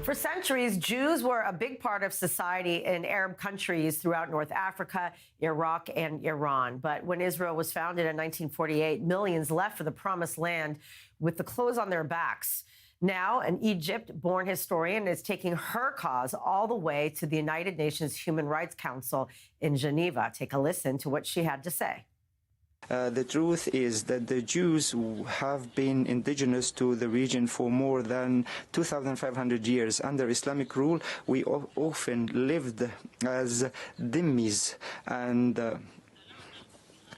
For centuries, Jews were a big part of society in Arab countries throughout North Africa, Iraq, and Iran. But when Israel was founded in 1948, millions left for the Promised Land with the clothes on their backs. Now, an Egypt-born historian is taking her cause all the way to the United Nations Human Rights Council in Geneva. Take a listen to what she had to say. The truth is that the Jews have been indigenous to the region for more than 2,500 years. Under Islamic rule, we often lived as dhimmis, and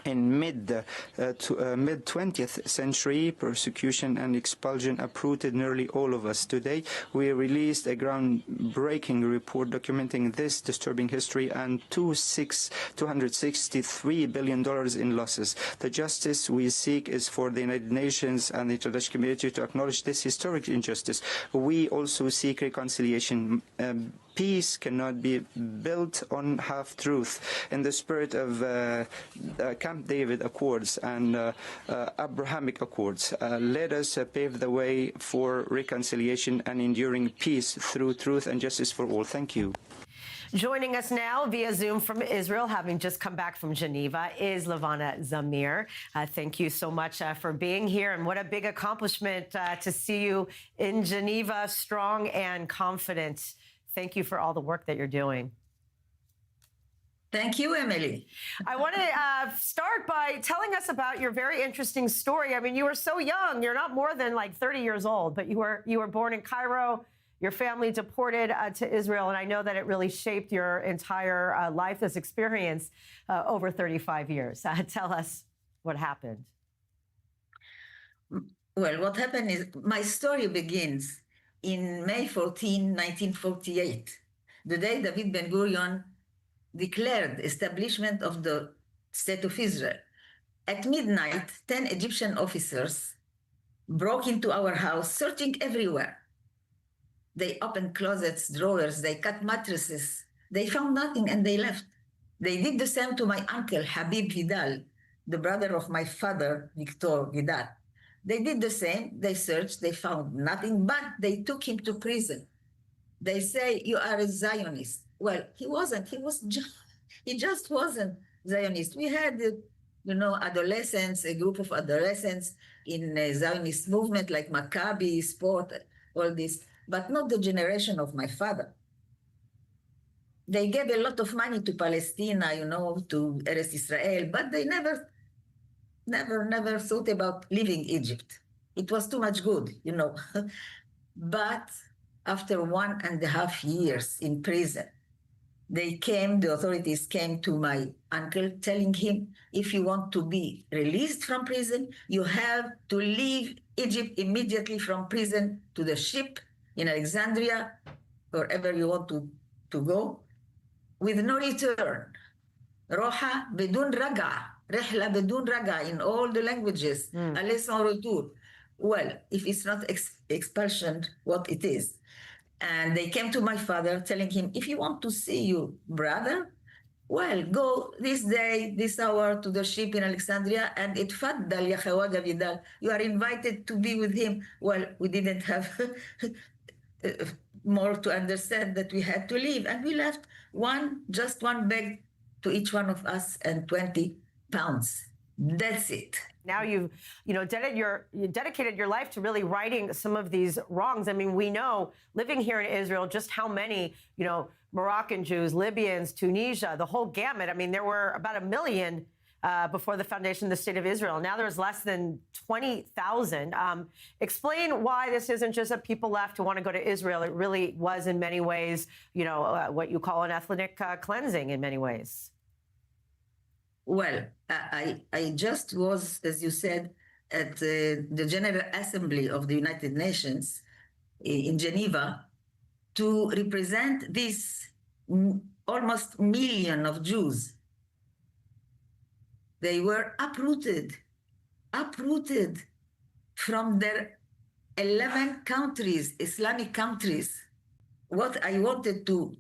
in mid-20th century, persecution and expulsion uprooted nearly all of us. Today, we released a groundbreaking report documenting this disturbing history and $263 billion in losses. The justice we seek is for the United Nations and the international community to acknowledge this historic injustice. We also seek reconciliation. Peace cannot be built on half-truth. In the spirit of Camp David Accords and Abrahamic Accords, let us pave the way for reconciliation and enduring peace through truth and justice for all. Thank you. Joining us now via Zoom from Israel, having just come back from Geneva, is Lavana Zamir. Thank you so much for being here, and what a big accomplishment to see you in Geneva, strong and confident. Thank you for all the work that you're doing. Thank you, Emily. I want to start by telling us about your very interesting story. I mean, you were so young. You're not more than like 30 years old, but you were born in Cairo. Your family deported to Israel, and I know that it really shaped your entire life, this experience over 35 years. Tell us what happened. Well, what happened is my story begins in May 14, 1948, the day David Ben-Gurion declared establishment of the State of Israel. At midnight, 10 Egyptian officers broke into our house, searching everywhere. They opened closets, drawers, they cut mattresses. They found nothing and they left. They did the same to my uncle, Habib Vidal, the brother of my father, Victor Vidal. They did the same. They searched. They found nothing, but they took him to prison. They say, you are a Zionist. Well, he wasn't. He just wasn't Zionist. We had, adolescents, a group of adolescents in a Zionist movement like Maccabi, Sport, all this, but not the generation of my father. They gave a lot of money to Palestine, to Eretz Israel, but they never thought about leaving Egypt. It was too much good, But after 1.5 years in prison, the authorities came to my uncle telling him, if you want to be released from prison, you have to leave Egypt immediately from prison to the ship in Alexandria, wherever you want to go, with no return. Roha bedun raga. Rehla bedun raga in all the languages. Aller sans retour. Well, if it's not expulsion, what it is? And they came to my father telling him, if you want to see your brother, well, go this day, this hour to the ship in Alexandria and itfaddal ya khawaja Vidal. You are invited to be with him. Well, we didn't have more to understand that we had to leave. And we left just one bag to each one of us and 20 pounds. That's it. Now you've, dedicated your life to really righting some of these wrongs. I mean, we know living here in Israel just how many, Moroccan Jews, Libyans, Tunisia, the whole gamut. I mean, there were about 1 million before the foundation of the State of Israel. Now there's less than 20,000. Explain why this isn't just that people left who want to go to Israel. It really was in many ways, what you call an ethnic cleansing in many ways. Well, I just was, as you said, at the General Assembly of the United Nations in Geneva to represent this almost million of Jews. They were uprooted from their 11 countries, Islamic countries. What I wanted to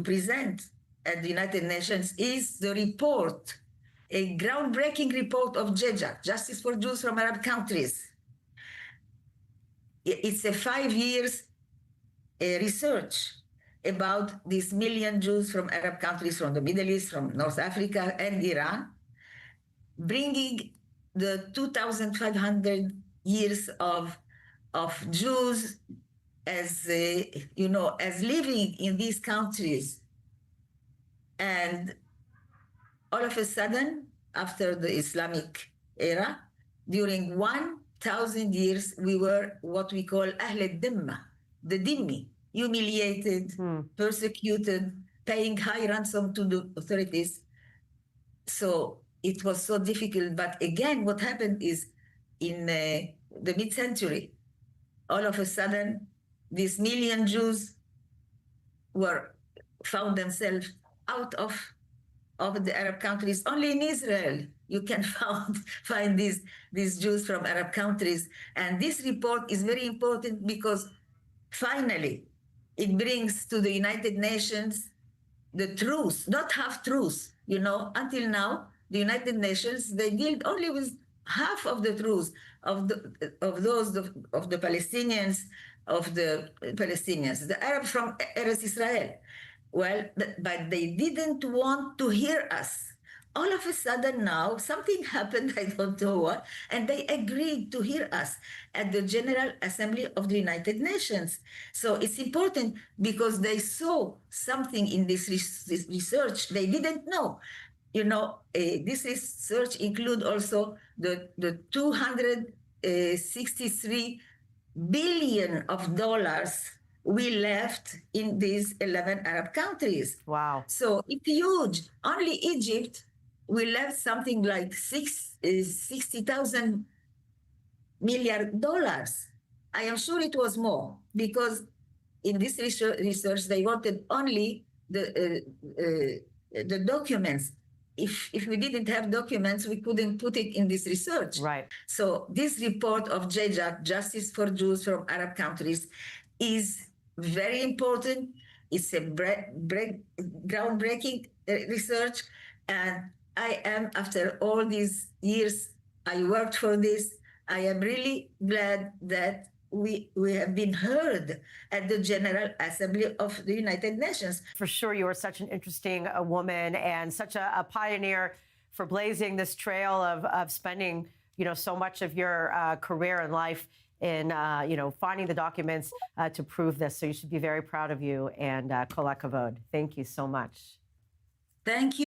present at the United Nations is the report, a groundbreaking report of JEJA, Justice for Jews from Arab Countries. It's a 5 years research about these million Jews from Arab countries, from the Middle East, from North Africa and Iran, bringing the 2,500 years of Jews as as living in these countries. And all of a sudden, after the Islamic era, during 1,000 years, we were what we call Ahl al-Dimma, the Dhimmi, humiliated, persecuted, paying high ransom to the authorities. So it was so difficult. But again, what happened is in the mid-century, all of a sudden, these million Jews found themselves out of the Arab countries. Only in Israel you can find these Jews from Arab countries. And this report is very important because finally it brings to the United Nations the truth, not half truth. Until now, the United Nations, they deal only with half of the truth of the Palestinians, the Arabs from Eretz Israel. Well, but they didn't want to hear us. All of a sudden now, something happened, I don't know what, and they agreed to hear us at the General Assembly of the United Nations. So it's important because they saw something in this research they didn't know. This research includes also the $263 billion we left in these 11 Arab countries. Wow. So it's huge. Only Egypt, we left something like $60,000 million. I am sure it was more because in this research, they wanted only the documents. If we didn't have documents, we couldn't put it in this research. Right. So this report of JJAC, Justice for Jews from Arab Countries, is very important. It's a groundbreaking research. And I am, after all these years I worked for this, I am really glad that we have been heard at the General Assembly of the United Nations. For sure, you are such an interesting woman and such a pioneer for blazing this trail of spending, so much of your career and life in, finding the documents to prove this. So you should be very proud of you, and kol hakavod. Thank you so much. Thank you.